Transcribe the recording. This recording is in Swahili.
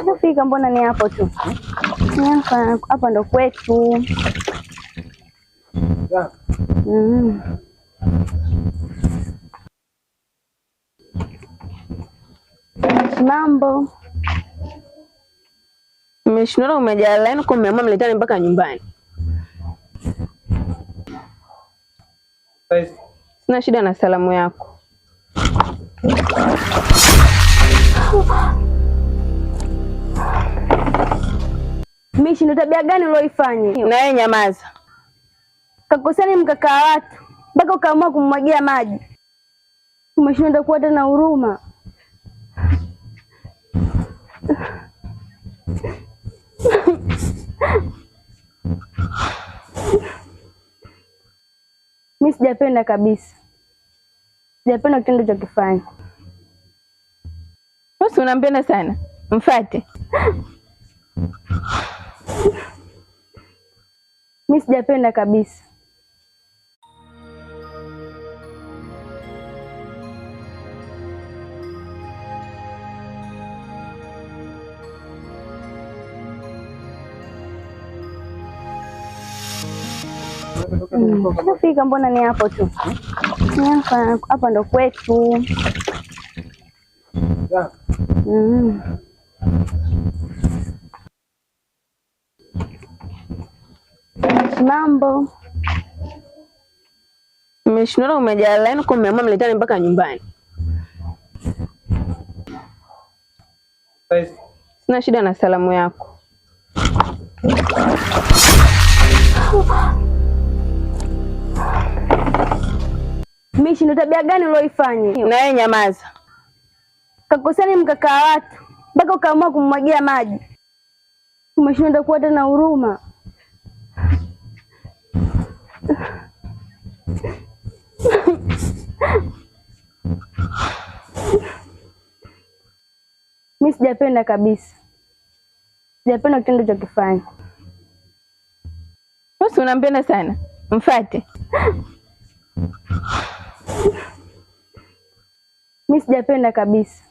Nafika, mbona ni hapo tu? Ni hapa ndo kwetu. Mambo. Umeshinda umejaa line kwa mama mletani mpaka nyumbani. Sina shida na salamu yako. Mishi, ndo tabia gani uloifanya? Na yeye nyamaza. Kakosani mkakaa watu mpaka ukaamua kummwagia maji. Umeshinda kuwa tena huruma. Mimi sijapenda kabisa. Sijapenda kitendo cha kufanya. Wewe unampenda sana. Mfate. Mimi sijapenda kabisa. Nafika, mbona ni hapo tu? Ni hapa ndo kwetu. Mambo. Umeshinda umejaa line kwa mama mletani mpaka nyumbani. Sina shida na salamu yako. Mishi, ndo tabia gani uloifanya? Na yeye nyamaza. Kakosani mkakaa watu mpaka ukaamua kummwagia maji. Umeshinda kuwa tena huruma. Mimi sijapenda kabisa. Sijapenda kitendo cha kufanya. Wewe unampenda sana. Mfate. Mimi sijapenda kabisa.